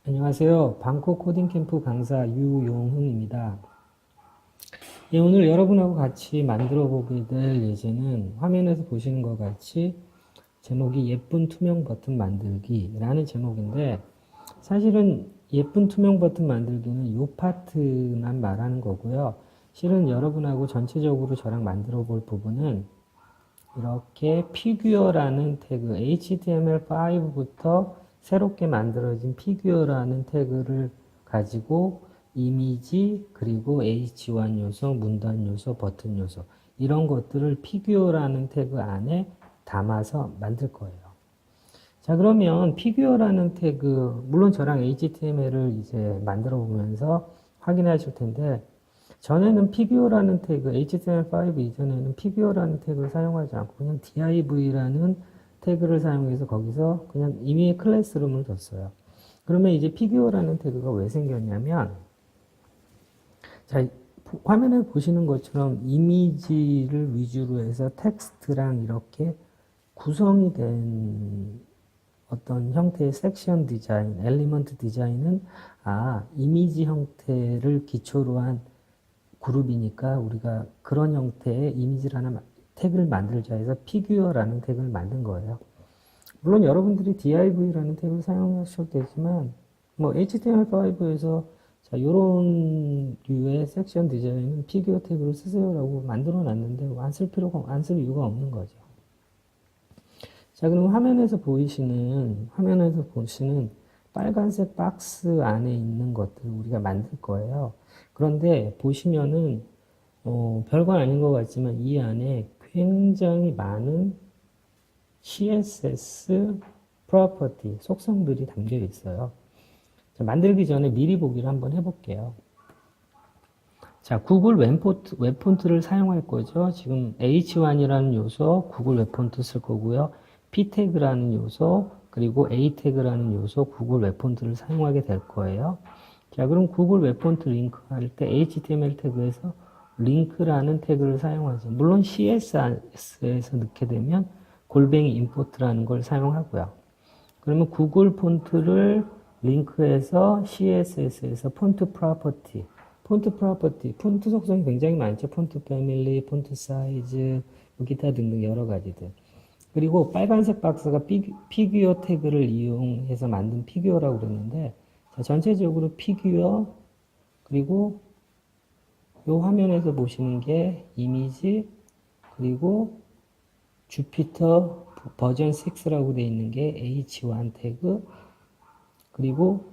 안녕하세요. 방콕 코딩 캠프 강사 유용훈입니다. 예, 오늘 여러분하고 같이 만들어 보게 될 예제는 화면에서 보시는 것 같이 제목이 예쁜 투명 버튼 만들기라는 제목인데, 사실은 예쁜 투명 버튼 만들기는 이 파트만 말하는 거고요. 실은 여러분하고 전체적으로 저랑 만들어 볼 부분은 이렇게 피규어라는 태그, HTML5부터 새롭게 만들어진 피규어라는 태그를 가지고 이미지, 그리고 H1 요소, 문단 요소, 버튼 요소, 이런 것들을 피규어라는 태그 안에 담아서 만들 거예요. 자, 그러면 피규어라는 태그, 물론 저랑 HTML을 이제 만들어 보면서 확인하실 텐데, 전에는 피규어라는 태그, HTML5 이전에는 피규어라는 태그를 사용하지 않고 그냥 div라는 태그를 사용해서 거기서 그냥 임의의 클래스룸을 뒀어요. 그러면 이제 피규어라는 태그가 왜 생겼냐면, 자, 화면에 보시는 것처럼 이미지를 위주로 해서 텍스트랑 이렇게 구성이 된 어떤 형태의 섹션 디자인, 엘리먼트 디자인은 이미지 형태를 기초로 한 그룹이니까 우리가 그런 형태의 이미지를 하나 태그를 만들자 해서 피규어라는 태그를 만든 거예요. 물론 여러분들이 div라는 태그를 사용하셔도 되지만 뭐 HTML5에서 자, 요런 류의 섹션 디자인은 피규어 태그를 쓰세요라고 만들어 놨는데 안 쓸 이유가 없는 거죠. 자, 그럼 화면에서 보시는 빨간색 박스 안에 있는 것들을 우리가 만들 거예요. 그런데 보시면은 별거 아닌 것 같지만 이 안에 굉장히 많은 CSS 프로퍼티, 속성들이 담겨 있어요. 자, 만들기 전에 미리 보기를 한번 해볼게요. 자, 구글 웹폰트를 사용할 거죠. 지금 H1이라는 요소, 구글 웹폰트 쓸 거고요. P 태그라는 요소, 그리고 A 태그라는 요소, 구글 웹폰트를 사용하게 될 거예요. 자, 그럼 구글 웹폰트 링크 할 때 HTML 태그에서 링크라는 태그를 사용하죠. 물론 CSS에서 넣게 되면 골뱅이 임포트라는 걸 사용하고요. 그러면 구글 폰트를 링크해서 CSS에서 폰트 속성이 굉장히 많죠. 폰트 패밀리, 폰트 사이즈, 뭐 기타 등등 여러 가지들. 그리고 빨간색 박스가 피규어 태그를 이용해서 만든 피규어라고 그랬는데, 자, 전체적으로 피규어, 그리고 이 화면에서 보시는 게 이미지, 그리고 주피터 버전 6라고 되어 있는 게 H1 태그, 그리고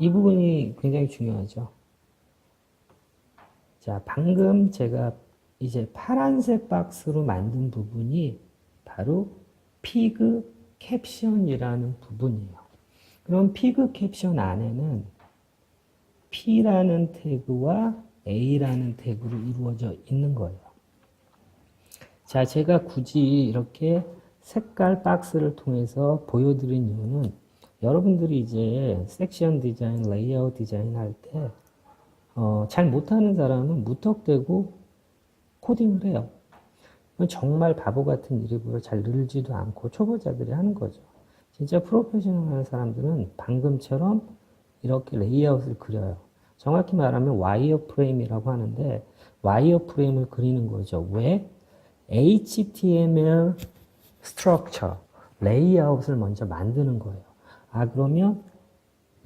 이 부분이 굉장히 중요하죠. 자, 방금 제가 이제 파란색 박스로 만든 부분이 바로 피그 캡션이라는 부분이에요. 그럼 피그 캡션 안에는 P라는 태그와 A라는 태그로 이루어져 있는 거예요. 자, 제가 굳이 이렇게 색깔 박스를 통해서 보여드린 이유는 여러분들이 이제 섹션 디자인, 레이아웃 디자인 할 때, 잘 못하는 사람은 무턱대고 코딩을 해요. 정말 바보 같은 일이고요. 잘 늘지도 않고 초보자들이 하는 거죠. 진짜 프로페셔널 하는 사람들은 방금처럼 이렇게 레이아웃을 그려요. 정확히 말하면 와이어 프레임이라고 하는데 와이어 프레임을 그리는 거죠. 왜? HTML 스트럭처, 레이아웃을 먼저 만드는 거예요. 그러면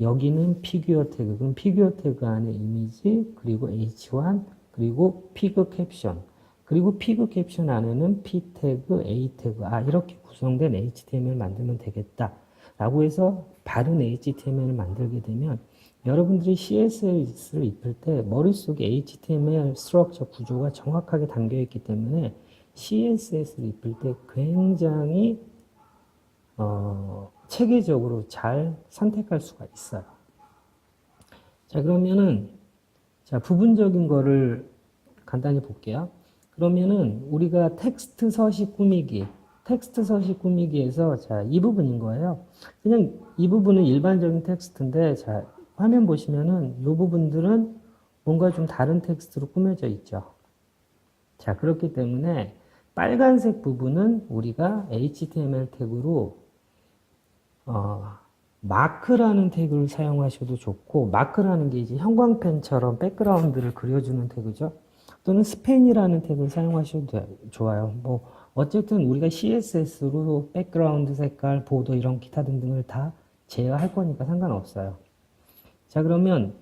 여기는 피규어 태그, 그럼 피규어 태그 안에 이미지, 그리고 H1, 그리고 피그 캡션, 그리고 피그 캡션 안에는 P 태그, A 태그, 이렇게 구성된 HTML을 만들면 되겠다. 라고 해서 바른 HTML을 만들게 되면 여러분들이 CSS를 입힐 때 머릿속에 HTML 스트럭처 구조가 정확하게 담겨 있기 때문에 CSS를 입힐 때 굉장히 체계적으로 잘 선택할 수가 있어요. 자, 그러면은, 자, 부분적인 거를 간단히 볼게요. 그러면은, 우리가 텍스트 서식 꾸미기에서, 자, 이 부분인 거예요. 그냥 이 부분은 일반적인 텍스트인데, 자, 화면 보시면은, 이 부분들은 뭔가 좀 다른 텍스트로 꾸며져 있죠. 자, 그렇기 때문에, 빨간색 부분은 우리가 HTML 태그로 마크라는 태그를 사용하셔도 좋고, 마크라는 게 이제 형광펜처럼 백그라운드를 그려주는 태그죠. 또는 스팬이라는 태그를 사용하셔도 좋아요. 뭐 어쨌든 우리가 CSS로 백그라운드 색깔, 보도 이런 기타 등등을 다 제어할 거니까 상관없어요. 자, 그러면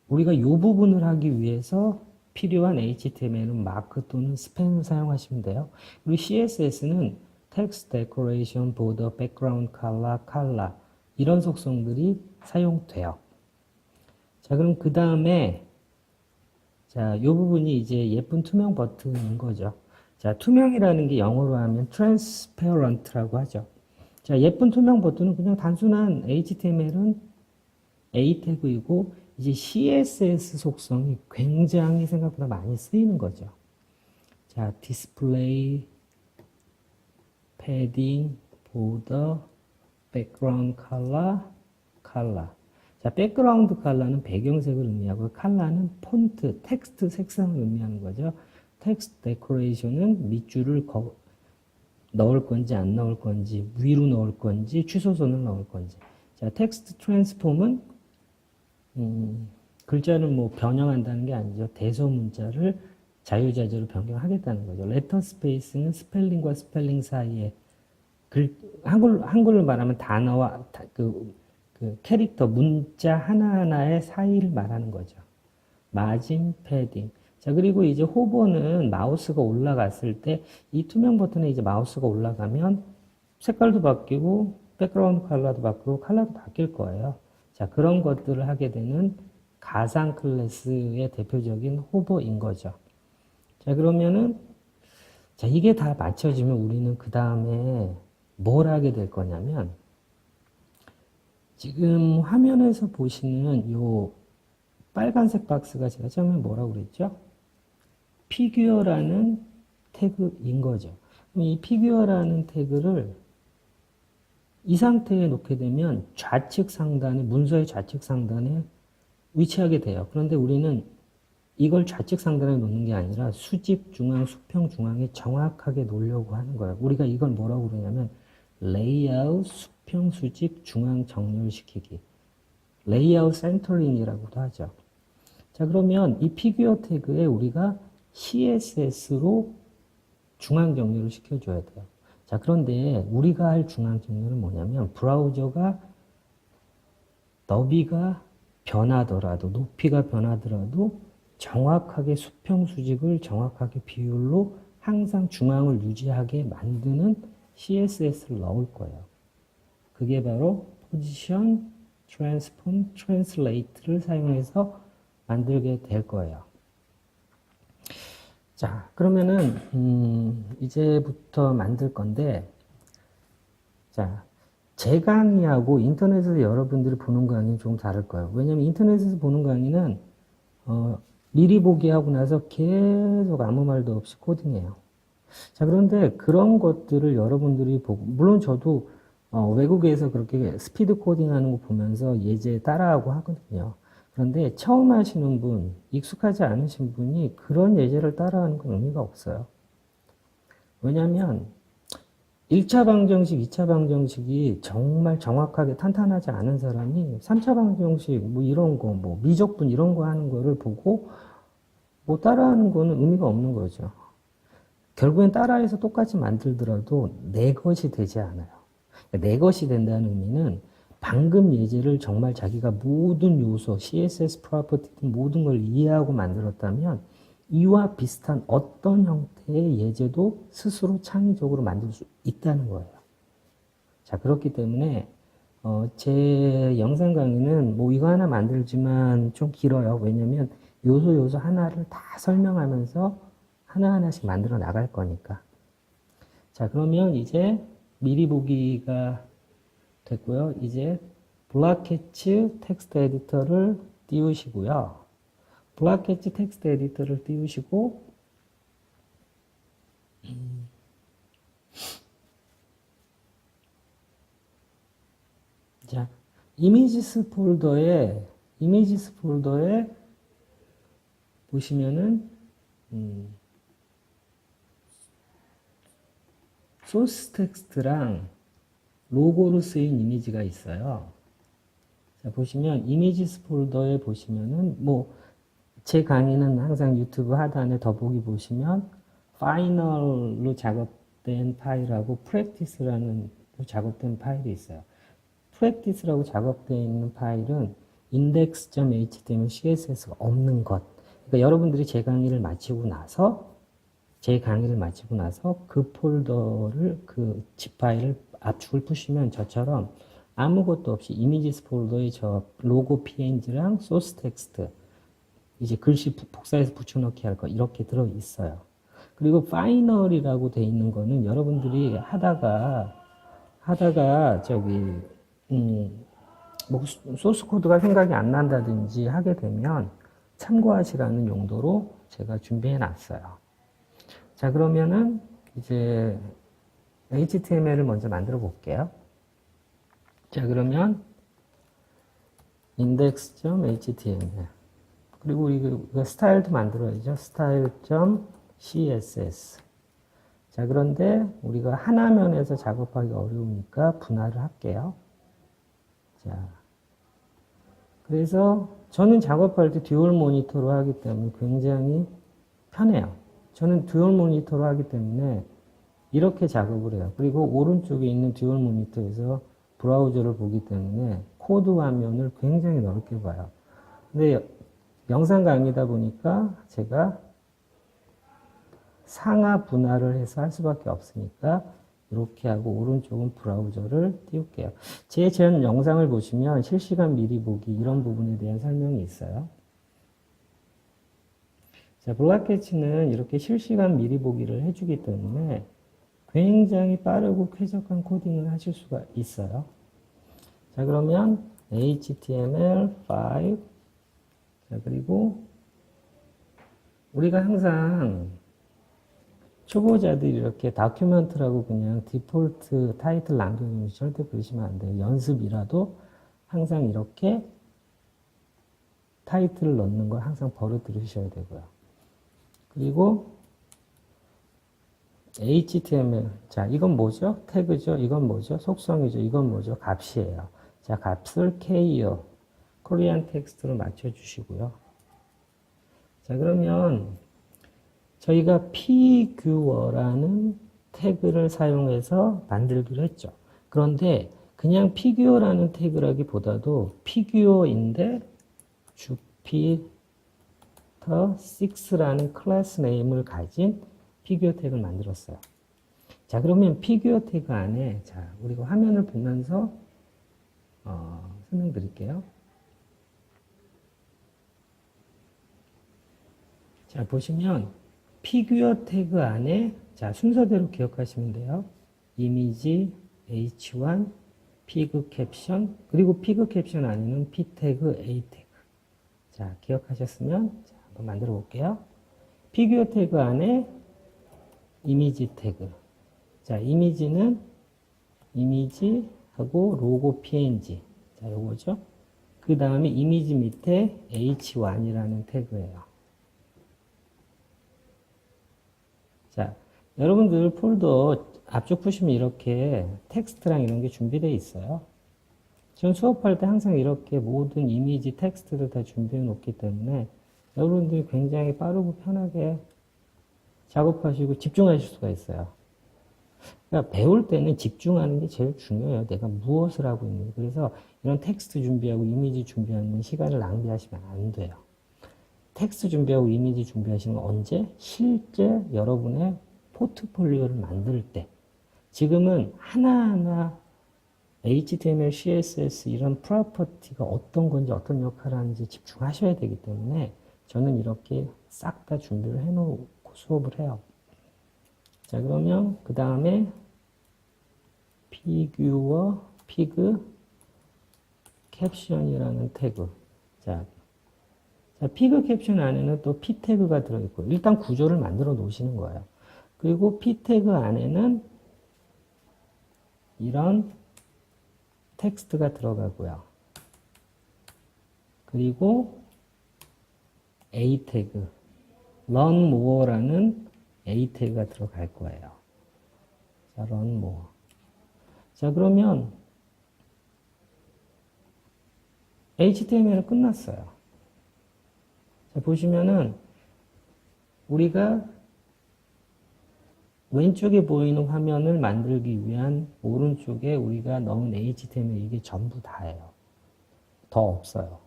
우리가 이 부분을 하기 위해서 필요한 HTML은 마크 또는 스팬을 사용하시면 돼요. 그리고 CSS는 text decoration, border, background color, color 이런 속성들이 사용돼요. 자, 그럼 그 다음에 자, 이 부분이 이제 예쁜 투명 버튼인 거죠. 자, 투명이라는 게 영어로 하면 transparent라고 하죠. 자, 예쁜 투명 버튼은 그냥 단순한 HTML은 A 태그이고 이제 CSS 속성이 굉장히 생각보다 많이 쓰이는 거죠. 자, 디스플레이, 패딩, 보더, 백그라운드 컬러, 컬러. 자, 백그라운드 컬러는 배경색을 의미하고 컬러는 폰트, 텍스트 색상을 의미하는 거죠. 텍스트 데코레이션은 밑줄을 넣을 건지 안 넣을 건지, 위로 넣을 건지, 취소선을 넣을 건지. 자, 텍스트 트랜스폼은 글자를 뭐 변형한다는 게 아니죠. 대소문자를 자유자재로 변경하겠다는 거죠. 레터 스페이스는 스펠링과 스펠링 사이에 한글로 말하면 단어와 그 캐릭터, 문자 하나하나의 사이를 말하는 거죠. 마진, 패딩. 자, 그리고 이제 호버는 마우스가 올라갔을 때 이 투명 버튼에 이제 마우스가 올라가면 색깔도 바뀌고 백그라운드 컬러도 바뀌고 컬러도 바뀔 거예요. 자, 그런 것들을 하게 되는 가상 클래스의 대표적인 호버인 거죠. 자, 그러면은 자, 이게 다 맞춰지면 우리는 그 다음에 뭘 하게 될 거냐면 지금 화면에서 보시는 요 빨간색 박스가 제가 처음에 뭐라고 그랬죠? 피규어라는 태그인 거죠. 이 피규어라는 태그를 이 상태에 놓게 되면 좌측 상단에, 문서의 좌측 상단에 위치하게 돼요. 그런데 우리는 이걸 좌측 상단에 놓는 게 아니라 수직 중앙, 수평 중앙에 정확하게 놓으려고 하는 거예요. 우리가 이걸 뭐라고 그러냐면 레이아웃, 수평, 수직, 중앙 정렬시키기. 레이아웃 센터링이라고도 하죠. 자, 그러면 이 피규어 태그에 우리가 CSS로 중앙 정렬을 시켜줘야 돼요. 자, 그런데 우리가 할 중앙 정렬은 뭐냐면 브라우저가 너비가 변하더라도, 높이가 변하더라도 정확하게 수평 수직을 정확하게 비율로 항상 중앙을 유지하게 만드는 CSS를 넣을 거예요. 그게 바로 Position, Transform, Translate를 사용해서 만들게 될 거예요. 자, 그러면은 이제부터 만들 건데, 자, 제 강의하고 인터넷에서 여러분들이 보는 강의는 좀 다를 거예요. 왜냐면 인터넷에서 보는 강의는 미리 보기 하고 나서 계속 아무 말도 없이 코딩해요. 자, 그런데 그런 것들을 여러분들이 보고, 물론 저도 외국에서 그렇게 스피드 코딩 하는 거 보면서 예제 따라하고 하거든요. 그런데 처음 하시는 분, 익숙하지 않으신 분이 그런 예제를 따라하는 건 의미가 없어요. 왜냐면 1차 방정식, 2차 방정식이 정말 정확하게 탄탄하지 않은 사람이 3차 방정식 뭐 이런 거, 뭐 미적분 이런 거 하는 거를 보고 뭐 따라하는 거는 의미가 없는 거죠. 결국엔 따라해서 똑같이 만들더라도 내 것이 되지 않아요. 내 것이 된다는 의미는 방금 예제를 정말 자기가 모든 요소, CSS 프로퍼티 등 모든 걸 이해하고 만들었다면 이와 비슷한 어떤 형태의 예제도 스스로 창의적으로 만들 수 있다는 거예요. 자, 그렇기 때문에 제 영상 강의는 뭐 이거 하나 만들지만 좀 길어요. 왜냐면 요소 하나를 다 설명하면서 하나하나씩 만들어 나갈 거니까. 자, 그러면 이제 미리 보기가 됐고요. 이제 블락캐치 텍스트 에디터를 띄우시고요. 블락캐치 텍스트 에디터를 띄우시고 자, 이미지스 폴더에 보시면은 소스 텍스트랑 로고로 쓰인 이미지가 있어요. 자, 보시면 이미지스 폴더에 보시면은 제 강의는 항상 유튜브 하단에 더보기 보시면 파이널로 작업된 파일하고 프랙티스라는 작업된 파일이 있어요. 프랙티스라고 작업되어 있는 파일은 index.html, css가 없는 것. 그러니까 여러분들이 제 강의를 마치고 나서 그 폴더를 그 zip 파일을 압축을 푸시면 저처럼 아무것도 없이 이미지스 폴더에 저 로고 png랑 소스 텍스트 이제 글씨 복사해서 붙여넣기 할 거 이렇게 들어 있어요. 그리고 파이널이라고 돼 있는 거는 여러분들이 하다가 소스 코드가 생각이 안 난다든지 하게 되면 참고하시라는 용도로 제가 준비해 놨어요. 자, 그러면은 이제 HTML을 먼저 만들어 볼게요. 자, 그러면 index.html 그리고 이거 스타일도 만들어야죠. style.css. 자, 그런데 우리가 하나면에서 작업하기 어려우니까 분할을 할게요. 자, 그래서 저는 작업할 때 듀얼 모니터로 하기 때문에 굉장히 편해요. 저는 듀얼 모니터로 하기 때문에 이렇게 작업을 해요. 그리고 오른쪽에 있는 듀얼 모니터에서 브라우저를 보기 때문에 코드 화면을 굉장히 넓게 봐요. 근데 영상 강의다 보니까 제가 상하 분할을 해서 할 수밖에 없으니까 이렇게 하고 오른쪽은 브라우저를 띄울게요. 제 전 영상을 보시면 실시간 미리 보기 이런 부분에 대한 설명이 있어요. 자, 블락캐치는 이렇게 실시간 미리 보기를 해주기 때문에 굉장히 빠르고 쾌적한 코딩을 하실 수가 있어요. 자, 그러면 HTML5 자, 그리고 우리가 항상 초보자들이 이렇게 다큐멘트라고 그냥 디폴트 타이틀 남겨놓으면 절대 그러시면 안 돼요. 연습이라도 항상 이렇게 타이틀을 넣는 걸 항상 버릇들으셔야 되고요. 그리고 HTML. 자, 이건 뭐죠? 태그죠? 이건 뭐죠? 속성이죠? 이건 뭐죠? 값이에요. 자, 값을 K요. 코리안 텍스트로 맞춰주시고요. 자, 그러면 저희가 피규어라는 태그를 사용해서 만들기로 했죠. 그런데 그냥 피규어라는 태그라기보다도 피규어인데 주피터6라는 클래스 네임을 가진 피규어 태그를 만들었어요. 자, 그러면 피규어 태그 안에 자, 우리가 화면을 보면서 설명드릴게요. 자, 보시면 피규어 태그 안에 자, 순서대로 기억하시면 돼요. 이미지 H1 피그 캡션 그리고 피그 캡션 안에는 P 태그, A 태그. 자, 기억하셨으면 자, 한번 만들어 볼게요. 피규어 태그 안에 이미지 태그. 자, 이미지는 이미지하고 로고 png. 자, 요거죠. 그 다음에 이미지 밑에 h1이라는 태그예요. 자, 여러분들 폴더 앞쪽 보시면 이렇게 텍스트랑 이런 게 준비되어 있어요. 전 수업할 때 항상 이렇게 모든 이미지 텍스트를 다 준비해 놓기 때문에 여러분들이 굉장히 빠르고 편하게 작업하시고 집중하실 수가 있어요. 그러니까 배울 때는 집중하는 게 제일 중요해요. 내가 무엇을 하고 있는지. 그래서 이런 텍스트 준비하고 이미지 준비하는 시간을 낭비하시면 안 돼요. 텍스트 준비하고 이미지 준비하시는 건 언제? 실제 여러분의 포트폴리오를 만들 때. 지금은 하나하나 HTML, CSS 이런 프로퍼티가 어떤 건지 어떤 역할을 하는지 집중하셔야 되기 때문에 저는 이렇게 싹 다 준비를 해놓고 수업을 해요. 자, 그러면 그 다음에 피규어, 피그, 캡션이라는 태그. 자, 피그 캡션 안에는 또 P 태그가 들어있고 일단 구조를 만들어 놓으시는 거예요. 그리고 P 태그 안에는 이런 텍스트가 들어가고요. 그리고 A 태그, run more라는 A 태그가 들어갈 거예요. 자, run more. 자, 그러면 HTML은 끝났어요. 자, 보시면은 우리가 왼쪽에 보이는 화면을 만들기 위한 오른쪽에 우리가 넣은 HTML 이게 전부 다예요. 더 없어요.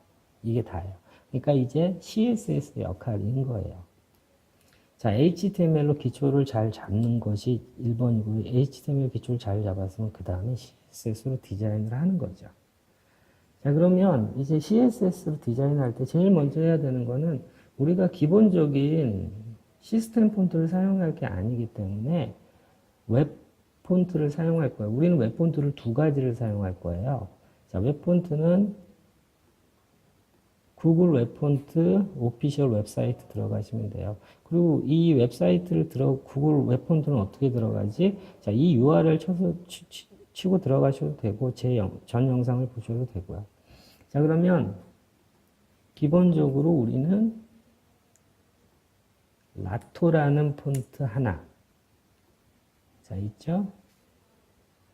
이게 다예요. 그러니까 이제 CSS의 역할인 거예요. 자, HTML로 기초를 잘 잡는 것이 1번이고 HTML 기초를 잘 잡았으면 그 다음에 CSS로 디자인을 하는 거죠. 자, 그러면 이제 CSS로 디자인할 때 제일 먼저 해야 되는 거는 우리가 기본적인 시스템 폰트를 사용할 게 아니기 때문에 웹 폰트를 사용할 거예요. 우리는 웹 폰트를 두 가지를 사용할 거예요. 자, 웹 폰트는 구글 웹 폰트 오피셜 웹사이트 들어가시면 돼요. 그리고 이 웹사이트를 구글 웹 폰트는 어떻게 들어가지? 자, 이 URL 쳐서 치고 들어가셔도 되고 전 영상을 보셔도 되고요. 자, 그러면 기본적으로 우리는 라토라는 폰트 하나. 자, 있죠?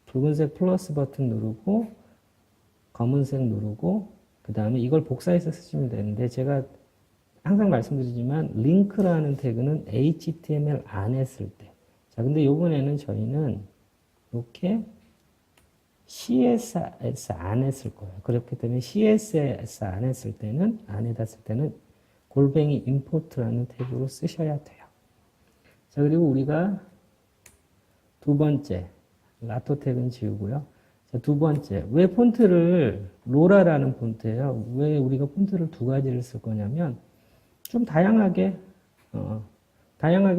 붉은색 플러스 버튼 누르고 검은색 누르고 그 다음에 이걸 복사해서 쓰시면 되는데 제가 항상 말씀드리지만 링크라는 태그는 HTML 안에 쓸 때. 자, 근데 요번에는 저희는 이렇게 CSS 안에 쓸 거예요. 그렇기 때문에 CSS 안에 쓸 때는 안에다 쓸 때는 골뱅이 import라는 태그로 쓰셔야 돼요. 자, 그리고 우리가 두 번째 라토 태그는 지우고요. 자, 두 번째 왜 폰트를 로라라는 폰트예요. 왜 우리가 폰트를 두 가지를 쓸 거냐면 좀 다양하게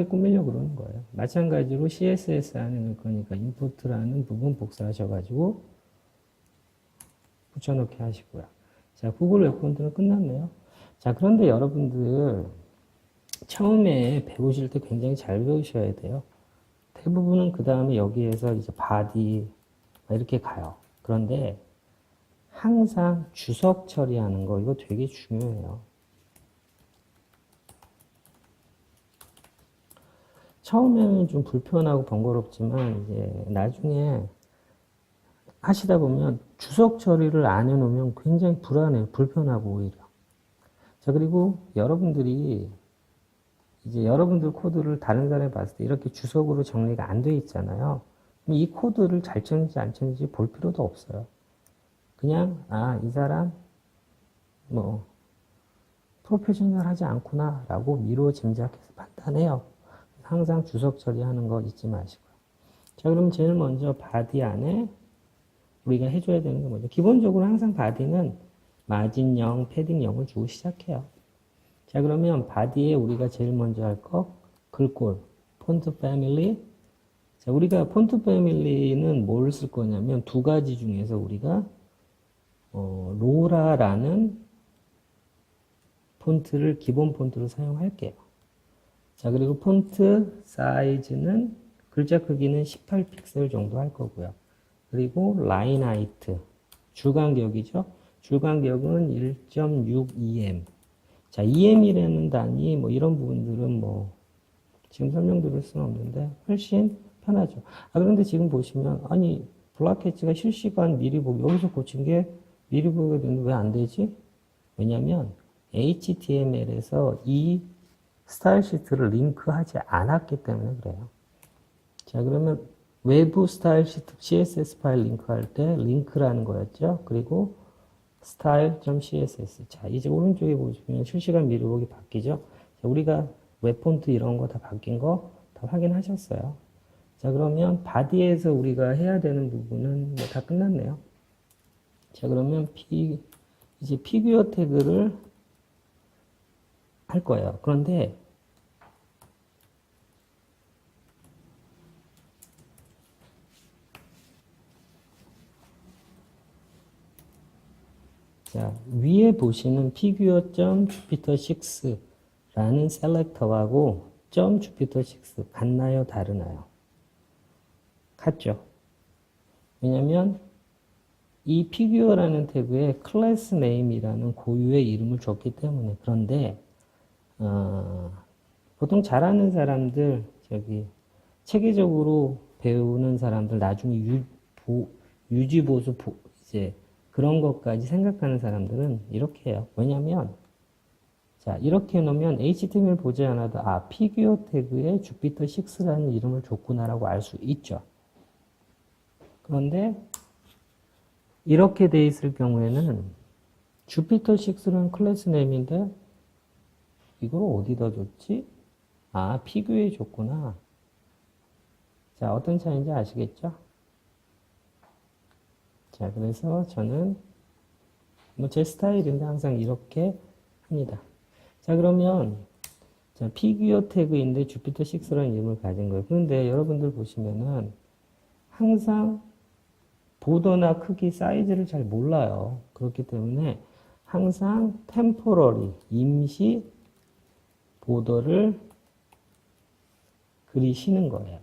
꾸미려고 그러는 거예요. 마찬가지로 CSS 안에 넣을 거니까 import라는 부분 복사하셔가지고 붙여넣기 하시고요. 자, 구글 웹 폰트는 끝났네요. 자, 그런데 여러분들 처음에 배우실 때 굉장히 잘 배우셔야 돼요. 대부분은 그 다음에 여기에서 이제 바디 이렇게 가요. 그런데 항상 주석 처리하는 거 이거 되게 중요해요. 처음에는 좀 불편하고 번거롭지만 이제 나중에 하시다 보면 주석 처리를 안 해놓으면 굉장히 불안해요. 불편하고 오히려. 자, 그리고 여러분들이 이제 여러분들 코드를 다른 사람이 봤을 때 이렇게 주석으로 정리가 안 돼 있잖아요. 이 코드를 잘 쳤는지 안 쳤는지 볼 필요도 없어요. 그냥 이 사람 뭐 프로페셔널하지 않구나 라고 미루어 짐작해서 판단해요. 항상 주석 처리하는 거 잊지 마시고요. 자, 그럼 제일 먼저 바디 안에 우리가 해줘야 되는 게 뭐죠? 기본적으로 항상 바디는 마진 0, 패딩 0을 주고 시작해요. 자, 그러면 바디에 우리가 제일 먼저 할 거 글꼴, 폰트 패밀리. 자, 우리가 폰트 패밀리는 뭘 쓸 거냐면 두 가지 중에서 우리가 로라라는 폰트를 기본 폰트로 사용할게요. 자, 그리고 폰트 사이즈는 글자 크기는 18픽셀 정도 할 거고요. 그리고 라인 하이트, 줄간격이죠. 줄간격은 1.62m. 자, EM이라는 단위, 뭐 이런 부분들은 뭐 지금 설명드릴 수는 없는데 훨씬 편하죠. 그런데 지금 보시면 아니 블락캐치가 실시간 미리 보기 여기서 고친 게 미리 보게 되는데 왜 안 되지? 왜냐면 HTML에서 이 스타일 시트를 링크하지 않았기 때문에 그래요. 자, 그러면 외부 스타일 시트 CSS 파일 링크할 때 링크라는 거였죠. 그리고 style.css. 자, 이제 오른쪽에 보시면 실시간 미리 보기 바뀌죠. 자, 우리가 웹 폰트 이런 거 다 바뀐 거 다 확인하셨어요. 자, 그러면 바디에서 우리가 해야 되는 부분은 뭐 다 끝났네요. 자, 그러면 이제 피규어 태그를 할 거예요. 그런데 자, 위에 보시는 figure.jupyter6라는 셀렉터하고 .jupyter6 같나요? 다르나요? 같죠? 왜냐면 이 figure라는 태그에 class name이라는 고유의 이름을 줬기 때문에. 그런데 보통 잘하는 사람들 체계적으로 배우는 사람들 나중에 유지보수, 이제 그런 것까지 생각하는 사람들은 이렇게 해요. 왜냐면, 자, 이렇게 해놓으면 HTML 보지 않아도, 아, 피규어 태그에 주피터 6라는 이름을 줬구나라고 알 수 있죠. 그런데, 이렇게 돼 있을 경우에는, 주피터 6라는 클래스 네임인데, 이걸 어디다 줬지? 아, 피규어에 줬구나. 자, 어떤 차이인지 아시겠죠? 자, 그래서 저는, 뭐 제 스타일인데 항상 이렇게 합니다. 자, 그러면, 자, 피규어 태그인데 주피터 6라는 이름을 가진 거예요. 그런데 여러분들 보시면은 항상 보더나 크기, 사이즈를 잘 몰라요. 그렇기 때문에 항상 temporary, 임시 보더를 그리시는 거예요.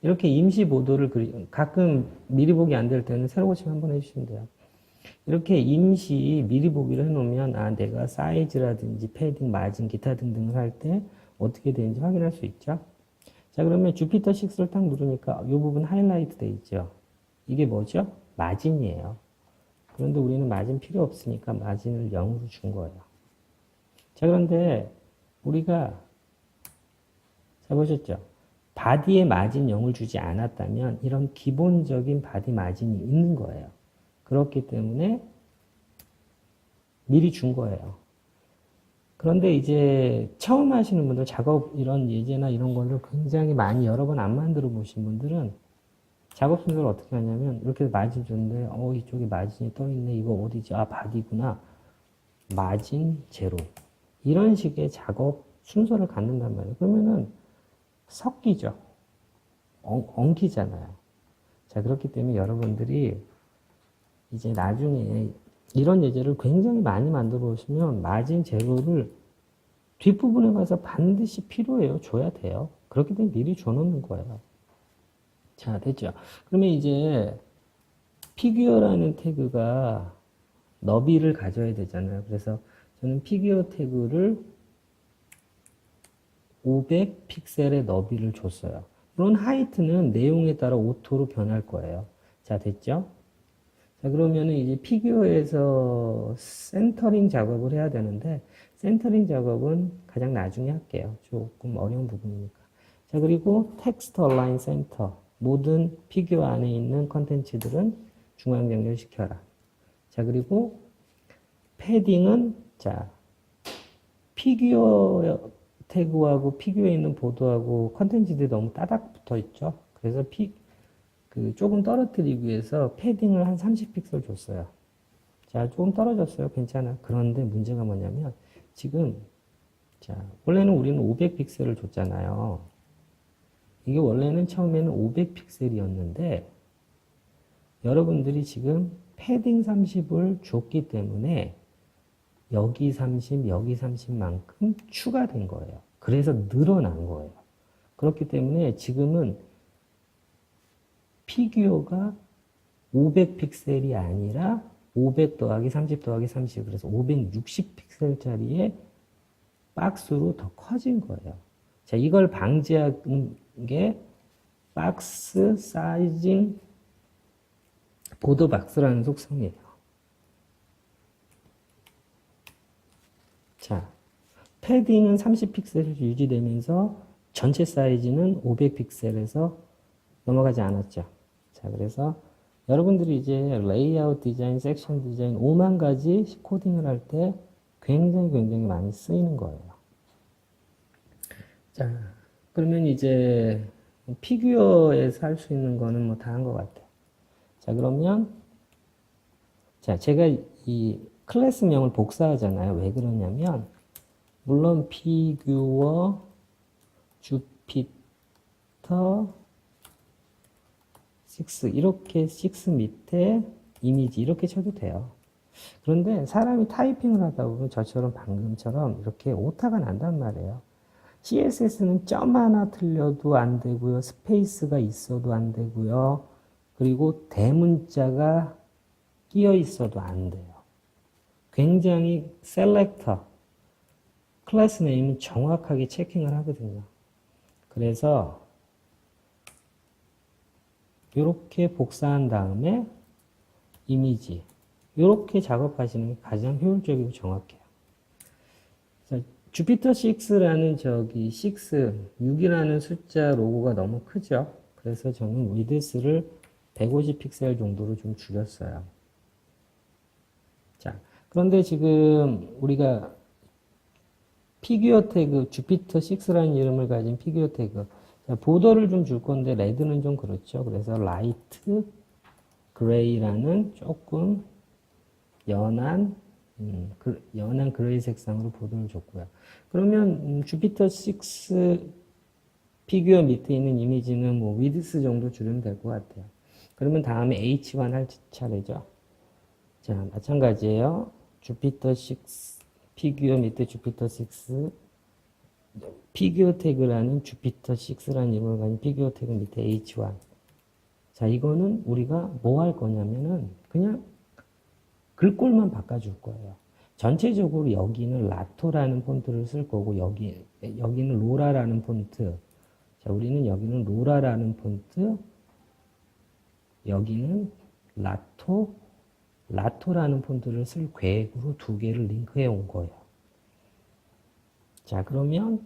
이렇게 임시 보더를 가끔 미리 보기 안 될 때는 새로 고침 한번 해주시면 돼요. 이렇게 임시 미리 보기를 해놓으면, 아, 내가 사이즈라든지 패딩, 마진, 기타 등등을 할 때 어떻게 되는지 확인할 수 있죠. 자, 그러면 주피터 6를 딱 누르니까 이 부분 하이라이트 돼 있죠. 이게 뭐죠? 마진이에요. 그런데 우리는 마진 필요 없으니까 마진을 0으로 준 거예요. 자, 그런데 우리가, 자, 보셨죠? 바디에 마진 0을 주지 않았다면 이런 기본적인 바디 마진이 있는 거예요. 그렇기 때문에 미리 준 거예요. 그런데 이제 처음 하시는 분들, 작업 이런 예제나 이런 거를 굉장히 많이 여러 번 안 만들어 보신 분들은 작업 순서를 어떻게 하냐면 이렇게 마진 줬는데 이쪽에 마진이 떠 있네. 이거 어디지? 아, 바디구나. 마진 제로. 이런 식의 작업 순서를 갖는단 말이에요. 그러면은 섞이죠. 엉키잖아요. 자, 그렇기 때문에 여러분들이 이제 나중에 이런 예제를 굉장히 많이 만들어 보시면 마진 제로를 뒷부분에 가서 반드시 필요해요. 줘야 돼요. 그렇기 때문에 미리 줘놓는 거예요. 자, 됐죠? 그러면 이제 피규어라는 태그가 너비를 가져야 되잖아요. 그래서 저는 피규어 태그를 500 픽셀의 너비를 줬어요. 물론 하이트는 내용에 따라 오토로 변할 거예요. 자, 됐죠? 자, 그러면은 이제 피규어에서 센터링 작업을 해야 되는데, 센터링 작업은 가장 나중에 할게요. 조금 어려운 부분이니까. 자, 그리고 텍스트 얼라인 센터. 모든 피규어 안에 있는 컨텐츠들은 중앙 정렬시켜라. 자, 그리고 패딩은, 자, 피규어 태그하고 피규어에 있는 보드하고 컨텐츠들이 너무 따닥 붙어 있죠. 그래서 조금 떨어뜨리기 위해서 패딩을 한 30픽셀 줬어요. 자, 조금 떨어졌어요. 괜찮아. 그런데 문제가 뭐냐면, 지금, 자, 원래는 우리는 500픽셀을 줬잖아요. 이게 원래는 처음에는 500픽셀이었는데, 여러분들이 지금 패딩 30을 줬기 때문에, 여기 30, 여기 30만큼 추가된 거예요. 그래서 늘어난 거예요. 그렇기 때문에 지금은 피규어가 500픽셀이 아니라 500 더하기 30 더하기 30, 그래서 560픽셀짜리의 박스로 더 커진 거예요. 자, 이걸 방지하는 게 박스 사이징 보드 박스라는 속성이에요. 자, 패딩은 30픽셀이 유지되면서 전체 사이즈는 500픽셀에서 넘어가지 않았죠. 자, 그래서 여러분들이 이제 레이아웃 디자인, 섹션 디자인 5만 가지 코딩을 할 때 굉장히 많이 쓰이는 거예요. 자, 그러면 이제 피규어에서 할 수 있는 거는 뭐 다 한 것 같아요. 자, 그러면 자, 제가 이 클래스명을 복사하잖아요. 왜 그러냐면 물론 피규어, 주피터, 6 이렇게 6 밑에 이미지 이렇게 쳐도 돼요. 그런데 사람이 타이핑을 하다 보면 저처럼 방금처럼 이렇게 오타가 난단 말이에요. CSS는 점 하나 틀려도 안 되고요. 스페이스가 있어도 안 되고요. 그리고 대문자가 끼어 있어도 안 돼요. 굉장히 셀렉터, 클래스 네임은 정확하게 체킹을 하거든요. 그래서 이렇게 복사한 다음에 이미지 이렇게 작업하시는 게 가장 효율적이고 정확해요. 자, 주피터 6라는 저기 6이라는 숫자 로고가 너무 크죠. 그래서 저는 위드스를 150 픽셀 정도로 좀 줄였어요. 자, 그런데 지금 우리가 피규어 태그, 주피터 6라는 이름을 가진 피규어 태그, 자, 보더를 좀 줄 건데, 레드는 좀 그렇죠. 그래서 라이트 그레이라는 조금 연한, 연한 그레이 색상으로 보더를 줬고요. 그러면, 주피터 6 피규어 밑에 있는 이미지는 뭐, 위드스 정도 줄이면 될 것 같아요. 그러면 다음에 H1 할 차례죠. 자, 마찬가지예요. 주피터 6 피규어 밑에 주피터 6 피규어 태그라는 주피터 6라는 이름을 가진 피규어 태그 밑에 H1. 자, 이거는 우리가 뭐 할 거냐면은 그냥 글꼴만 바꿔줄 거예요. 전체적으로 여기는 라토라는 폰트를 쓸 거고 여기는 로라라는 폰트. 자, 우리는 여기는 로라라는 폰트, 여기는 라토라는 폰트를 쓸 계획으로 두 개를 링크해 온 거예요. 자, 그러면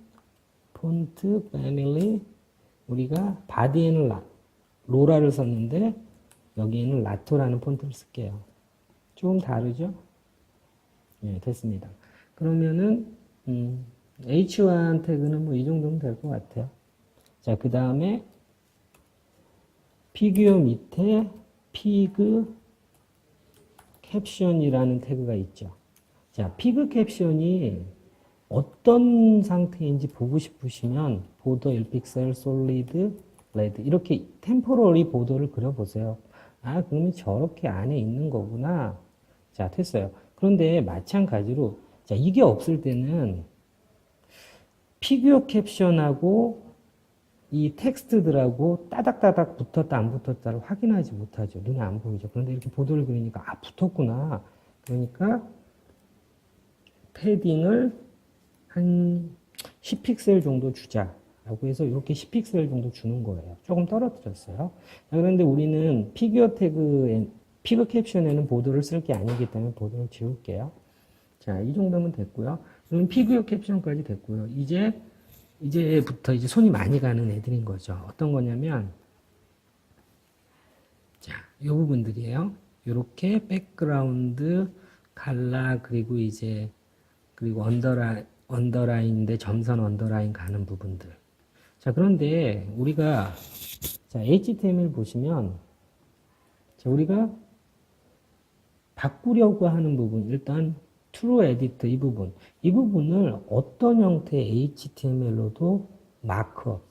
폰트 패밀리 우리가 바디에는 로라를 썼는데 여기에는 라토라는 폰트를 쓸게요. 조금 다르죠? 네, 됐습니다. 그러면은 H1 태그는 뭐 이 정도면 될 것 같아요. 자, 그 다음에 피규어 밑에 피그 캡션이라는 태그가 있죠. 자, 피그 캡션이 어떤 상태인지 보고 싶으시면 보더 1픽셀 솔리드 레드 이렇게 템포러리 보더를 그려보세요. 아, 그러면 저렇게 안에 있는 거구나. 자, 됐어요. 그런데 마찬가지로 자, 이게 없을 때는 피규어 캡션하고 이 텍스트들하고 따닥따닥 붙었다 안 붙었다를 확인하지 못하죠. 눈에 안 보이죠. 그런데 이렇게 보도를 그리니까 아, 붙었구나. 그러니까 패딩을 한 10픽셀 정도 주자라고 해서 이렇게 10픽셀 정도 주는 거예요. 조금 떨어뜨렸어요. 그런데 우리는 피규어 캡션에는 보도를 쓸 게 아니기 때문에 보도를 지울게요. 자, 이 정도면 됐고요. 그럼 피규어 캡션까지 됐고요. 이제부터 이제 손이 많이 가는 애들인 거죠. 어떤 거냐면, 자, 이 부분들이에요. 이렇게 백그라운드, 칼라, 그리고 언더라인인데 점선 언더라인 가는 부분들. 자, 그런데 우리가, 자, HTML 보시면, 자, 우리가 바꾸려고 하는 부분, 일단 트루 에디터 이 부분을 어떤 형태의 HTML로도 마크업,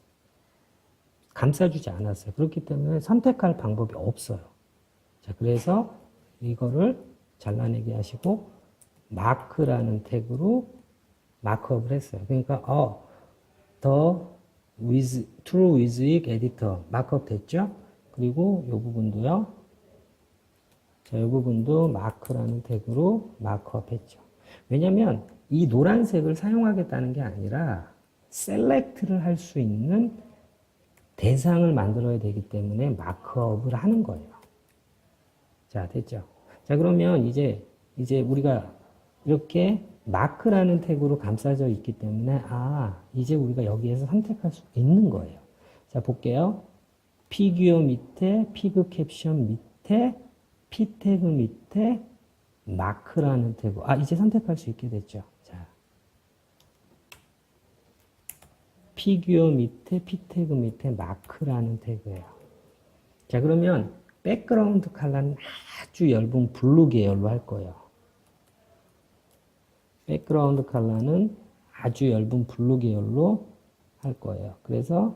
감싸주지 않았어요. 그렇기 때문에 선택할 방법이 없어요. 자, 그래서 이거를 잘라내게 하시고, 마크라는 태그로 마크업을 했어요. 그러니까, true with editor 마크업 됐죠? 그리고 이 부분도요. 자, 이 부분도 마크라는 태그로 마크업 했죠. 왜냐면 이 노란색을 사용하겠다는 게 아니라 셀렉트를 할 수 있는 대상을 만들어야 되기 때문에 마크업을 하는 거예요. 자, 됐죠? 자, 그러면 이제 우리가 이렇게 마크라는 태그로 감싸져 있기 때문에 이제 우리가 여기에서 선택할 수 있는 거예요. 자, 볼게요. 피규어 밑에 피그 캡션 밑에 P 태그 밑에 마크라는 태그. 이제 선택할 수 있게 됐죠. 자, 피규어 밑에 P 태그 밑에 마크라는 태그예요. 자, 그러면 백그라운드 컬러는 아주 얇은 블루 계열로 할 거예요. 백그라운드 컬러는 아주 얇은 블루 계열로 할 거예요. 그래서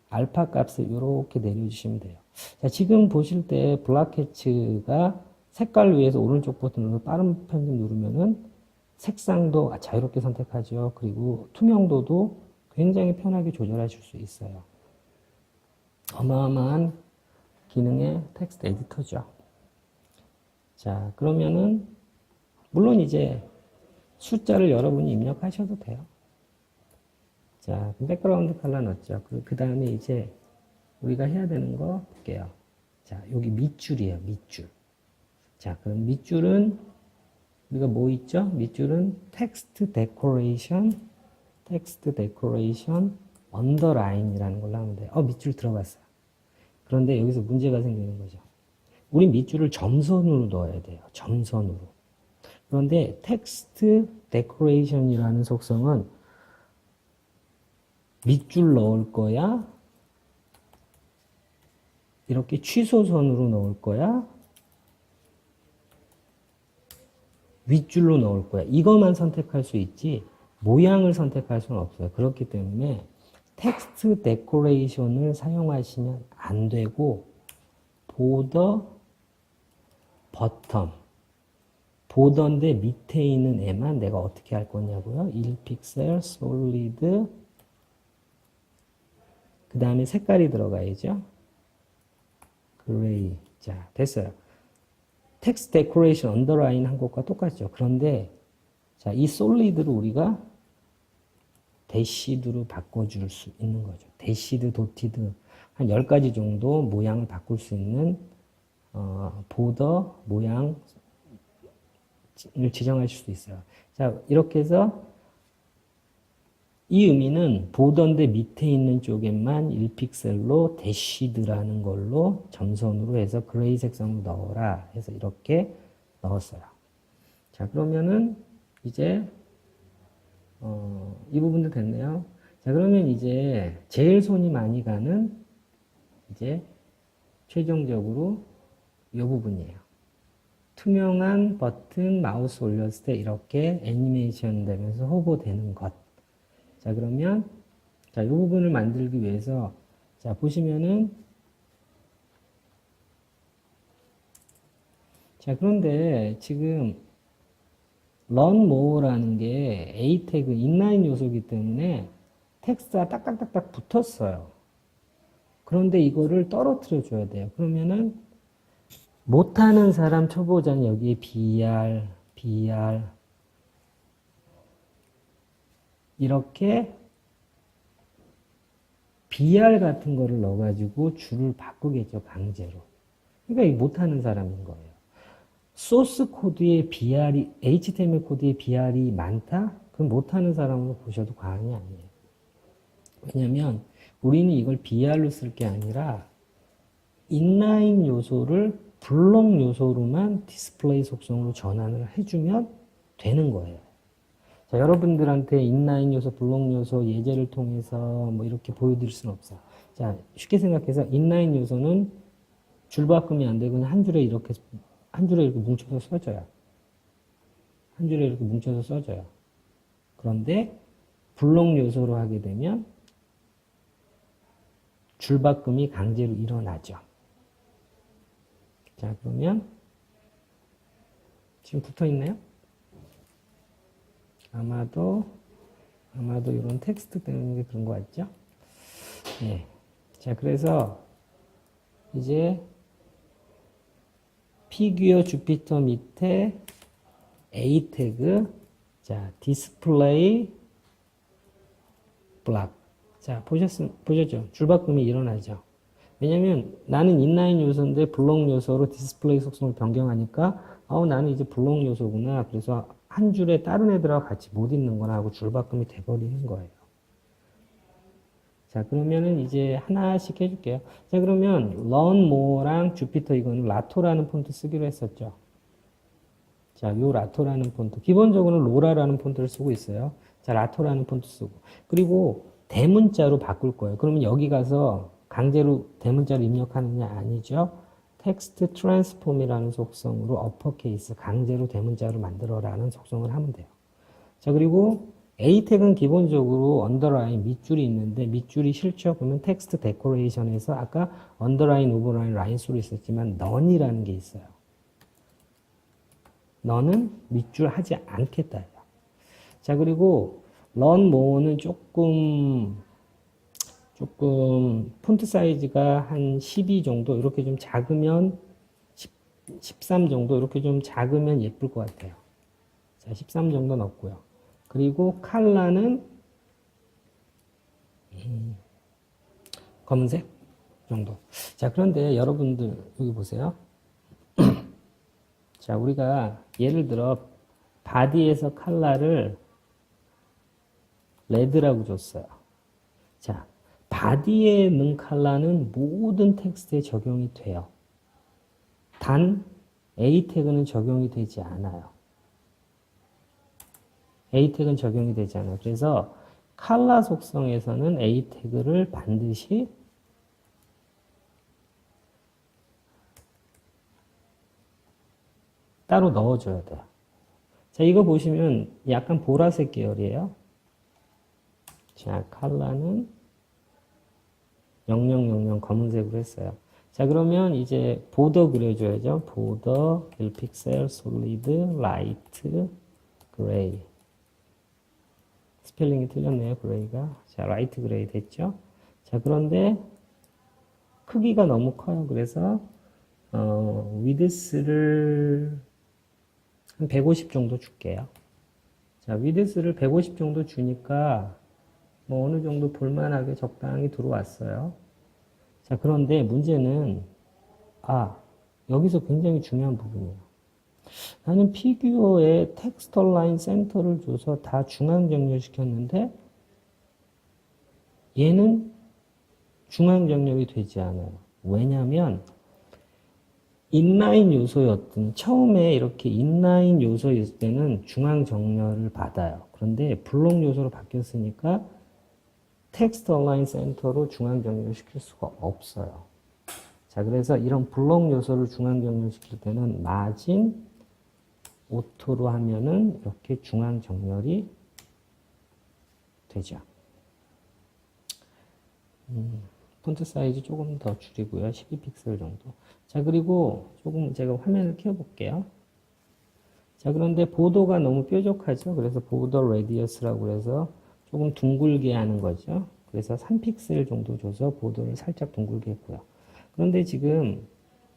알파 값을 이렇게 내려주시면 돼요. 자, 지금 보실 때 블락해츠가 색깔 위에서 오른쪽 버튼으로 빠른 편집 누르면은 색상도 자유롭게 선택하죠. 그리고 투명도도 굉장히 편하게 조절하실 수 있어요. 어마어마한 기능의 텍스트 에디터죠. 자, 그러면은 물론 이제 숫자를 여러분이 입력하셔도 돼요. 자, 백그라운드 컬러 넣었죠. 그 다음에 이제 우리가 해야 되는 거 볼게요. 자, 여기 밑줄이에요, 밑줄. 자, 그럼 밑줄은 우리가 뭐 있죠? 밑줄은 텍스트 데코레이션, 언더라인이라는 걸로 하면 돼요. 밑줄 들어갔어요. 그런데 여기서 문제가 생기는 거죠. 우리 밑줄을 점선으로 넣어야 돼요. 점선으로. 그런데 텍스트 데코레이션이라는 속성은 밑줄 넣을 거야? 이렇게 취소선으로 넣을 거야? 윗줄로 넣을 거야. 이것만 선택할 수 있지 모양을 선택할 수는 없어요. 그렇기 때문에 텍스트 데코레이션을 사용하시면 안 되고 보더 버텀 보더인데 밑에 있는 애만 내가 어떻게 할 거냐고요. 1픽셀 솔리드 그 다음에 색깔이 들어가야죠. 그레이. 자, 됐어요. 텍스트 데코레이션 언더라인 한 것과 똑같죠. 그런데 자, 이 솔리드를 우리가 대시드로 바꿔줄 수 있는 거죠. 대시드, 도티드 한 10가지 정도 모양을 바꿀 수 있는 보더 모양을 지정하실 수 있어요. 자, 이렇게 해서 이 의미는 보더인데 밑에 있는 쪽에만 1픽셀로 대시드라는 걸로 점선으로 해서 그레이 색상으로 넣어라 해서 이렇게 넣었어요. 자, 그러면은 이제 이 부분도 됐네요. 자, 그러면 이제 제일 손이 많이 가는 이제 최종적으로 이 부분이에요. 투명한 버튼 마우스 올렸을 때 이렇게 애니메이션 되면서 호보되는 것. 자, 그러면 자, 이 부분을 만들기 위해서 자, 보시면은 자, 그런데 지금 run more라는 게 A 태그 인라인 요소이기 때문에 텍스트가 딱딱딱딱 붙었어요. 그런데 이거를 떨어뜨려 줘야 돼요. 그러면은 못하는 사람 초보자는 여기에 BR 이렇게 BR 같은 거를 넣어가지고 줄을 바꾸겠죠, 강제로. 그러니까 이 못하는 사람인 거예요. 소스 코드에 BR이, HTML 코드에 BR이 많다? 그럼 못하는 사람으로 보셔도 과언이 아니에요. 왜냐면 우리는 이걸 BR로 쓸 게 아니라 인라인 요소를 블록 요소로만 디스플레이 속성으로 전환을 해주면 되는 거예요. 자, 여러분들한테 인라인 요소, 블록 요소 예제를 통해서 뭐 이렇게 보여드릴 수는 없어요. 자, 쉽게 생각해서 인라인 요소는 줄바꿈이 안 되고 그냥 한 줄에 이렇게 뭉쳐서 써져요. 한 줄에 이렇게 뭉쳐서 써져요. 그런데 블록 요소로 하게 되면 줄바꿈이 강제로 일어나죠. 자, 그러면 지금 붙어 있나요? 아마도 이런 텍스트 때문에 그런 거 같죠? 네. 자, 그래서 이제 피규어 주피터 밑에 A 태그, 자, 디스플레이 블락. 자, 보셨죠? 줄바꿈이 일어나죠? 왜냐면 나는 인라인 요소인데 블록 요소로 디스플레이 속성을 변경하니까 나는 이제 블록 요소구나. 그래서 한 줄에 다른 애들하고 같이 못 읽는거나 하고 줄바꿈이 돼버리는 거예요. 자, 그러면은 이제 하나씩 해줄게요. 자, 그러면 run more랑 주피터 이거는 라토라는 폰트 쓰기로 했었죠. 자, 요 라토라는 폰트. 기본적으로 로라라는 폰트를 쓰고 있어요. 자, 라토라는 폰트 쓰고. 그리고 대문자로 바꿀 거예요. 그러면 여기 가서 강제로 대문자로 입력하느냐? 아니죠. 텍스트 트랜스폼이라는 속성으로 어퍼케이스 강제로 대문자로 만들어라는 속성을 하면 돼요. 자, 그리고 A 태그는 기본적으로 언더라인 밑줄이 있는데 밑줄이 싫죠? 그러면 텍스트 데코레이션에서 아까 언더라인, 오버라인, 라인 수로 있었지만 none이라는 게 있어요. 너는 밑줄 하지 않겠다. 자, 그리고 run more는 조금 폰트 사이즈가 한 12 정도 이렇게 좀 작으면 13 정도 이렇게 좀 작으면 예쁠 것 같아요. 자, 13 정도 넣고요. 그리고 컬러는 검은색 정도. 자, 그런데 여러분들 여기 보세요. 자, 우리가 예를 들어 바디에서 컬러를 레드라고 줬어요. 자, 바디에 넣은 컬러는 모든 텍스트에 적용이 돼요. 단 A 태그는 적용이 되지 않아요. A 태그는 적용이 되지 않아요. 그래서 컬러 속성에서는 A 태그를 반드시 따로 넣어줘야 돼요. 자, 이거 보시면 약간 보라색 계열이에요. 자, 컬러는 0000 검은색으로 했어요. 자, 그러면 이제 보더 그려줘야죠. 보더, 빌픽셀, 솔리드, 라이트, 그레이. 스펠링이 틀렸네요, 그레이가. 자, 라이트 그레이 됐죠? 자, 그런데 크기가 너무 커요. 그래서, 위드스를 한 150 정도 줄게요. 자, 위드스를 150 정도 주니까 뭐 어느 정도 볼만하게 적당히 들어왔어요. 자, 그런데 문제는, 여기서 굉장히 중요한 부분이에요. 나는 피규어에 텍스터 라인 센터를 줘서 다 중앙 정렬시켰는데 얘는 중앙 정렬이 되지 않아요. 왜냐하면 인라인 요소였던 처음에 이렇게 인라인 요소였을 때는 중앙 정렬을 받아요. 그런데 블록 요소로 바뀌었으니까 텍스트 얼라인 센터로 중앙 정렬을 시킬 수가 없어요. 자, 그래서 이런 블록 요소를 중앙 정렬시킬 때는 마진 오토로 하면은 이렇게 중앙 정렬이 되죠. 폰트 사이즈 조금 더 줄이고요. 12픽셀 정도. 자, 그리고 조금 제가 화면을 켜볼게요. 자, 그런데 보도가 너무 뾰족하죠. 그래서 보더 레디어스라고 해서 조금 둥글게 하는 거죠. 그래서 3픽셀 정도 줘서 보도를 살짝 둥글게 했고요. 그런데 지금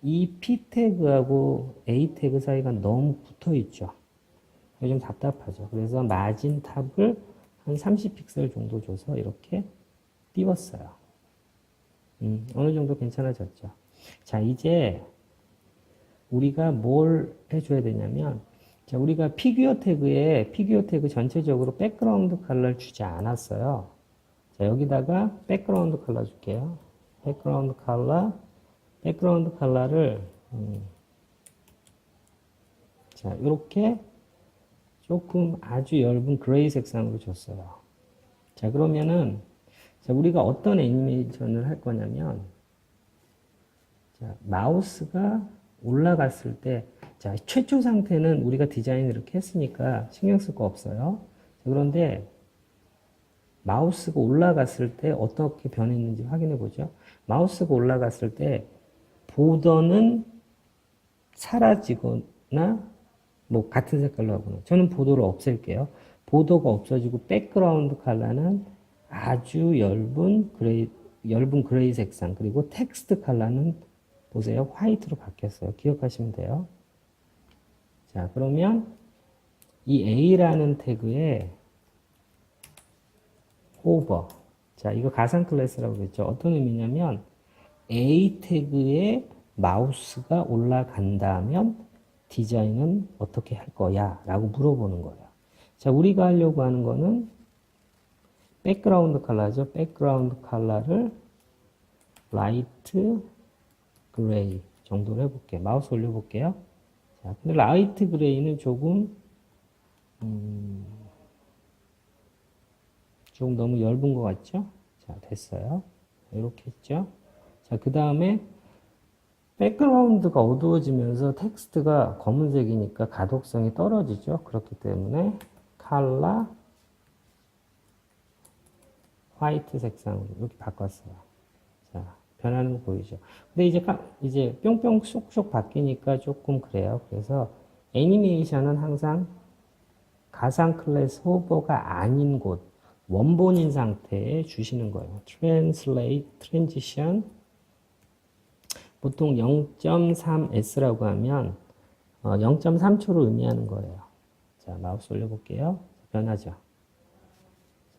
이 P 태그하고 A 태그 사이가 너무 붙어 있죠. 좀 답답하죠. 그래서 마진 탑을 한 30픽셀 정도 줘서 이렇게 띄웠어요. 어느 정도 괜찮아졌죠. 자, 이제 우리가 뭘 해줘야 되냐면, 자, 우리가 피규어 태그 전체적으로 백그라운드 컬러를 주지 않았어요. 자, 여기다가 백그라운드 컬러 줄게요. 백그라운드 컬러를, 자, 이렇게 조금 아주 엷은 그레이 색상으로 줬어요. 자, 그러면은, 자, 우리가 어떤 애니메이션을 할 거냐면, 자, 마우스가 올라갔을 때, 자, 최초 상태는 우리가 디자인을 이렇게 했으니까 신경 쓸 거 없어요. 자, 그런데 마우스가 올라갔을 때 어떻게 변했는지 확인해 보죠. 마우스가 올라갔을 때 보더는 사라지거나 뭐 같은 색깔로 하거나 저는 보더를 없앨게요. 보더가 없어지고 백그라운드 컬러는 아주 엷은 그레이 색상 그리고 텍스트 컬러는 보세요. 화이트로 바뀌었어요. 기억하시면 돼요. 자, 그러면 이 A라는 태그에 호버. 자, 이거 가상 클래스라고 그랬죠. 어떤 의미냐면 A 태그에 마우스가 올라간다면 디자인은 어떻게 할 거야? 라고 물어보는 거예요. 자, 우리가 하려고 하는 거는 백그라운드 컬러죠. 백그라운드 컬러를 라이트 그레이 정도로 해볼게요. 마우스 올려볼게요. 자, 근데 라이트 그레이는 조금 너무 엷은 것 같죠? 자, 됐어요. 이렇게 했죠? 자, 그 다음에 백그라운드가 어두워지면서 텍스트가 검은색이니까 가독성이 떨어지죠. 그렇기 때문에 컬러 화이트 색상으로 이렇게 바꿨어요. 자, 변하는 거 보이죠? 근데 이제 뿅뿅 쏙쏙 바뀌니까 조금 그래요. 그래서 애니메이션은 항상 가상 클래스 호버가 아닌 곳, 원본인 상태에 주시는 거예요. transition 보통 0.3s라고 하면 0.3초를 의미하는 거예요. 자, 마우스 올려볼게요. 변하죠.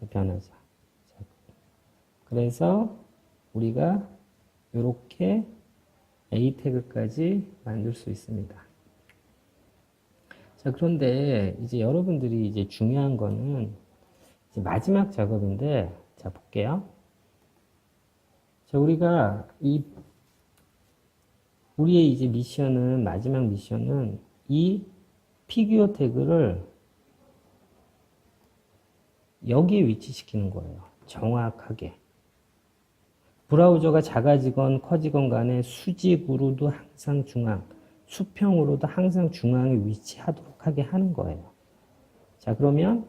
자, 변하죠. 자, 그래서 우리가 이렇게 A 태그까지 만들 수 있습니다. 자, 그런데 이제 여러분들이 이제 중요한 거는 이제 마지막 작업인데, 자, 볼게요. 자, 우리의 이제 미션은, 마지막 미션은 이 피규어 태그를 여기에 위치시키는 거예요. 정확하게. 브라우저가 작아지건 커지건 간에 수직으로도 항상 중앙, 수평으로도 항상 중앙에 위치하도록 하게 하는 거예요. 자, 그러면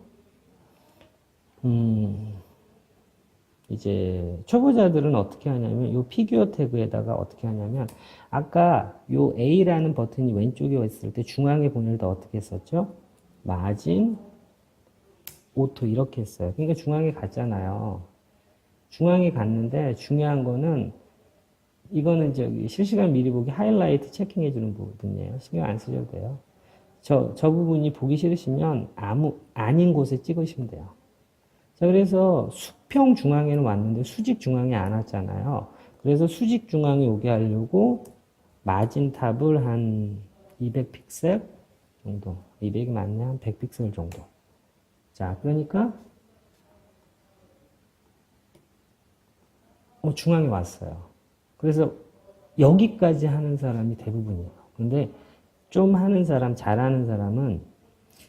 이제 초보자들은 어떻게 하냐면 이 피규어 태그에다가 어떻게 하냐면 아까 이 A라는 버튼이 왼쪽에 있을 때 중앙에 보낼 때 어떻게 했었죠? 마진, 오토 이렇게 했어요. 그러니까 중앙에 갔잖아요. 중앙에 갔는데 중요한 거는 이거는 저기 실시간 미리 보기 하이라이트 체킹해 주는 부분이에요. 신경 안 쓰셔도 돼요. 저 부분이 보기 싫으시면 아닌 곳에 찍으시면 돼요. 자, 그래서 수평 중앙에는 왔는데 수직 중앙에 안 왔잖아요. 그래서 수직 중앙에 오게 하려고 마진 탑을 한 200픽셀 정도. 200이 맞네. 한 100픽셀 정도. 자, 그러니까 중앙에 왔어요. 그래서 여기까지 하는 사람이 대부분이에요. 근데 좀 하는 사람, 잘하는 사람은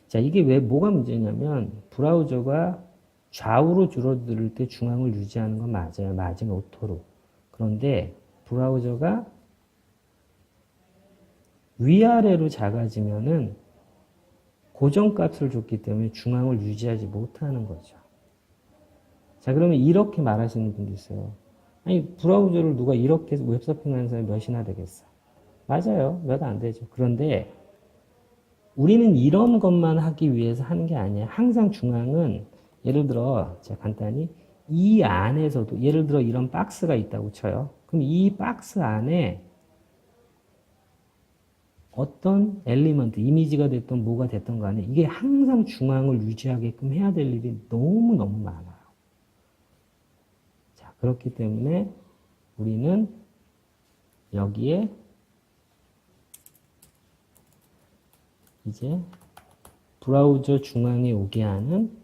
자, 이게 뭐가 문제냐면 브라우저가 좌우로 줄어들 때 중앙을 유지하는 건 맞아요. 마진 오토로. 그런데 브라우저가 위아래로 작아지면은 고정값을 줬기 때문에 중앙을 유지하지 못하는 거죠. 자, 그러면 이렇게 말하시는 분도 있어요. 아니, 브라우저를 누가 이렇게 웹서핑하는 사람이 몇이나 되겠어? 맞아요. 몇 안 되죠. 그런데 우리는 이런 것만 하기 위해서 하는 게 아니에요. 항상 중앙은 예를 들어 제가 간단히 이 안에서도 예를 들어 이런 박스가 있다고 쳐요. 그럼 이 박스 안에 어떤 엘리먼트, 이미지가 됐던 뭐가 됐던 간에 이게 항상 중앙을 유지하게끔 해야 될 일이 너무너무 많아요. 자, 그렇기 때문에 우리는 여기에 이제 브라우저 중앙에 오게 하는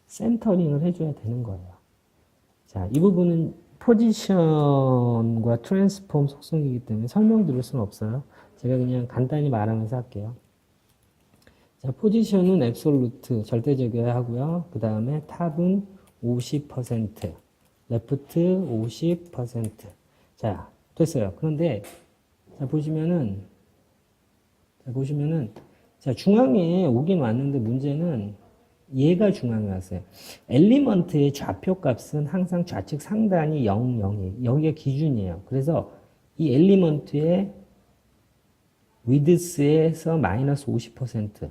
센터링을 해줘야 되는 거예요. 자, 이 부분은 포지션과 트랜스폼 속성이기 때문에 설명드릴 수는 없어요. 제가 그냥 간단히 말하면서 할게요. 자, 포지션은 앱솔루트, 절대적이어야 하고요. 그 다음에 탑은 50%, 레프트 50%. 자, 됐어요. 그런데, 자, 보시면은, 자, 중앙에 오긴 왔는데 문제는 얘가 중앙에 왔어요. 엘리먼트의 좌표 값은 항상 좌측 상단이 0, 0이에요. 여기가 기준이에요. 그래서 이 엘리먼트의 위드스에서 마이너스 50%,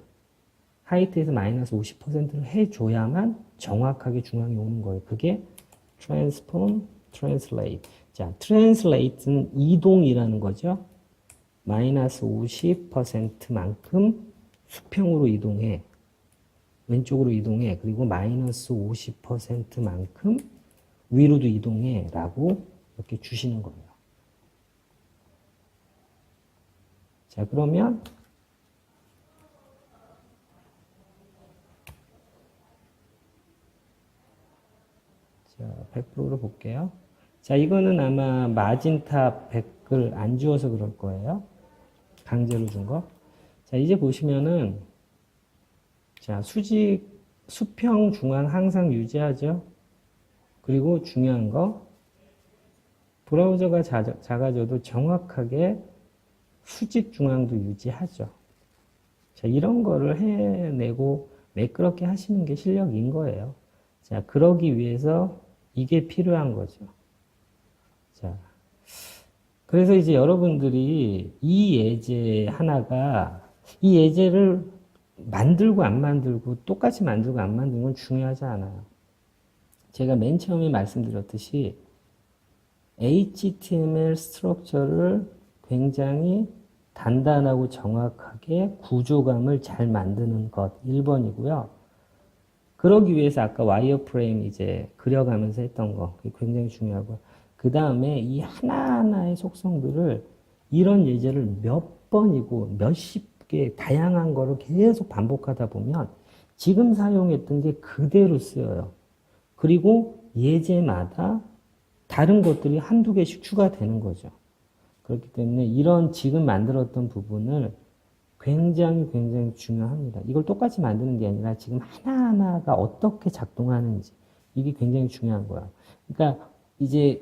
하이트에서 마이너스 50%를 해줘야만 정확하게 중앙에 오는 거예요. 그게 transform, translate. 자, translate는 이동이라는 거죠. 마이너스 50%만큼 수평으로 이동해. 왼쪽으로 이동해. 그리고 마이너스 50%만큼 위로도 이동해. 라고 이렇게 주시는 거예요. 자, 그러면 자, 100%로 볼게요. 자, 이거는 아마 마진탑 100을 안 주어서 그럴 거예요. 강제로 준 거. 자, 이제 보시면은 자, 수평 중앙 항상 유지하죠. 그리고 중요한 거 브라우저가 작아져도 정확하게 수직 중앙도 유지하죠. 자, 이런 거를 해내고 매끄럽게 하시는 게 실력인 거예요. 자, 그러기 위해서 이게 필요한 거죠. 자, 그래서 이제 여러분들이 이 예제 하나가 이 예제를 만들고 안 만들고 똑같이 만들고 안 만드는 건 중요하지 않아요. 제가 맨 처음에 말씀드렸듯이 HTML 스트럭처를 굉장히 단단하고 정확하게 구조감을 잘 만드는 것 1번이고요. 그러기 위해서 아까 와이어프레임 이제 그려가면서 했던 거 굉장히 중요하고요. 그 다음에 이 하나하나의 속성들을 이런 예제를 몇 번이고 몇십 개 다양한 거를 계속 반복하다 보면 지금 사용했던 게 그대로 쓰여요. 그리고 예제마다 다른 것들이 한두 개씩 추가되는 거죠. 그렇기 때문에 이런 지금 만들었던 부분을 굉장히 중요합니다. 이걸 똑같이 만드는 게 아니라 지금 하나하나가 어떻게 작동하는지 이게 굉장히 중요한 거야. 그러니까 이제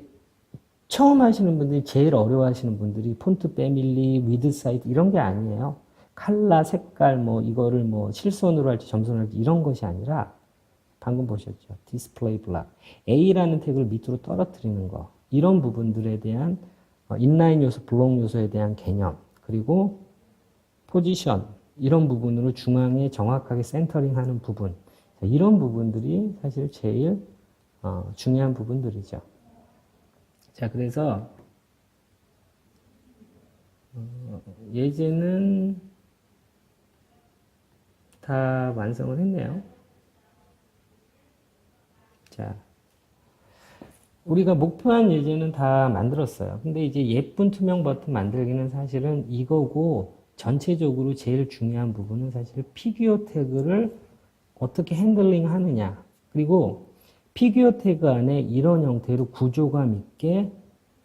처음 하시는 분들이 제일 어려워하시는 분들이 폰트 패밀리, 위드 사이즈 이런 게 아니에요. 칼라, 색깔 뭐 이거를 뭐 실선으로 할지 점선으로 할지 이런 것이 아니라 방금 보셨죠? 디스플레이 블락. A라는 태그를 밑으로 떨어뜨리는 거. 이런 부분들에 대한 인라인 요소, 블록 요소에 대한 개념. 그리고 포지션. 이런 부분으로 중앙에 정확하게 센터링 하는 부분. 이런 부분들이 사실 제일 중요한 부분들이죠. 자, 그래서 예제는 다 완성을 했네요. 자, 우리가 목표한 예제는 다 만들었어요. 근데 이제 예쁜 투명 버튼 만들기는 사실은 이거고 전체적으로 제일 중요한 부분은 사실 피규어 태그를 어떻게 핸들링 하느냐. 그리고 피규어 태그 안에 이런 형태로 구조감 있게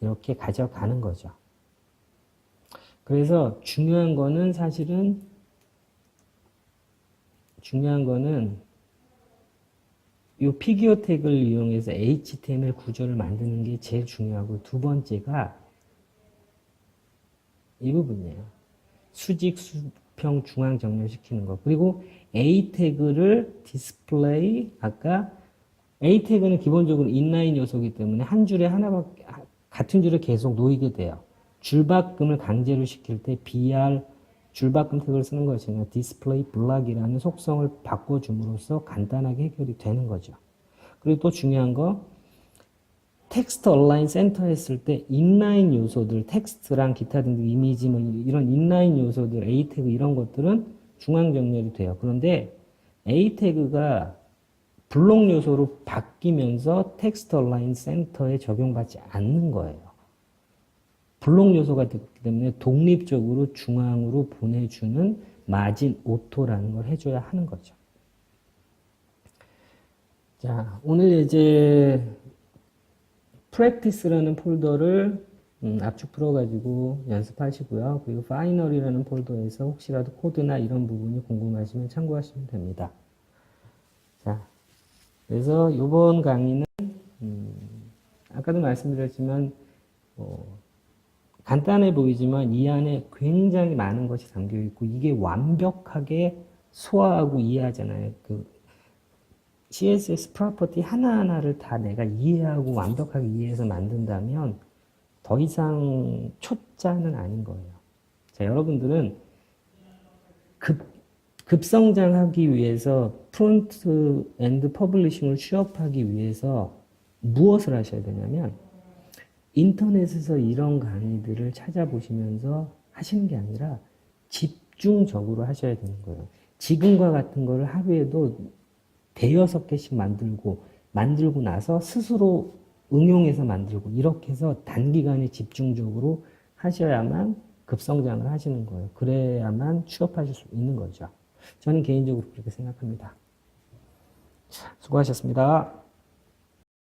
이렇게 가져가는 거죠. 그래서 중요한 거는 이 피규어 태그를 이용해서 HTML 구조를 만드는 게 제일 중요하고 두 번째가 이 부분이에요. 수직, 수평, 중앙 정렬시키는 거. 그리고 A 태그를 디스플레이, 아까 A 태그는 기본적으로 인라인 요소이기 때문에 한 줄에 하나밖에, 같은 줄에 계속 놓이게 돼요. 줄바꿈을 강제로 시킬 때 BR 줄바꿈 태그를 쓰는 것이 아니라 디스플레이 블락이라는 속성을 바꿔줌으로써 간단하게 해결이 되는 거죠. 그리고 또 중요한 거 텍스트 얼라인 센터 했을 때 인라인 요소들, 텍스트랑 기타 등등 이미지 뭐 이런 인라인 요소들, A 태그 이런 것들은 중앙 정렬이 돼요. 그런데 A 태그가 블록 요소로 바뀌면서 텍스트 얼라인 센터에 적용받지 않는 거예요. 블록 요소가 되기 때문에 독립적으로 중앙으로 보내주는 마진 오토라는 걸 해줘야 하는 거죠. 자, 오늘 이제 프랙티스라는 폴더를 압축 풀어가지고 연습하시고요. 그리고 파이널이라는 폴더에서 혹시라도 코드나 이런 부분이 궁금하시면 참고하시면 됩니다. 자, 그래서 이번 강의는 아까도 말씀드렸지만 간단해 보이지만 이 안에 굉장히 많은 것이 담겨 있고 이게 완벽하게 소화하고 이해하잖아요. 그 CSS 프로퍼티 하나하나를 다 내가 이해하고 완벽하게 이해해서 만든다면 더 이상 초짜는 아닌 거예요. 자, 여러분들은 급성장하기 위해서 프론트 엔드 퍼블리싱을 취업하기 위해서 무엇을 하셔야 되냐면 인터넷에서 이런 강의들을 찾아보시면서 하시는 게 아니라 집중적으로 하셔야 되는 거예요. 지금과 같은 거를 하루에도 대여섯 개씩 만들고 나서 스스로 응용해서 만들고 이렇게 해서 단기간에 집중적으로 하셔야만 급성장을 하시는 거예요. 그래야만 취업하실 수 있는 거죠. 저는 개인적으로 그렇게 생각합니다. 수고하셨습니다.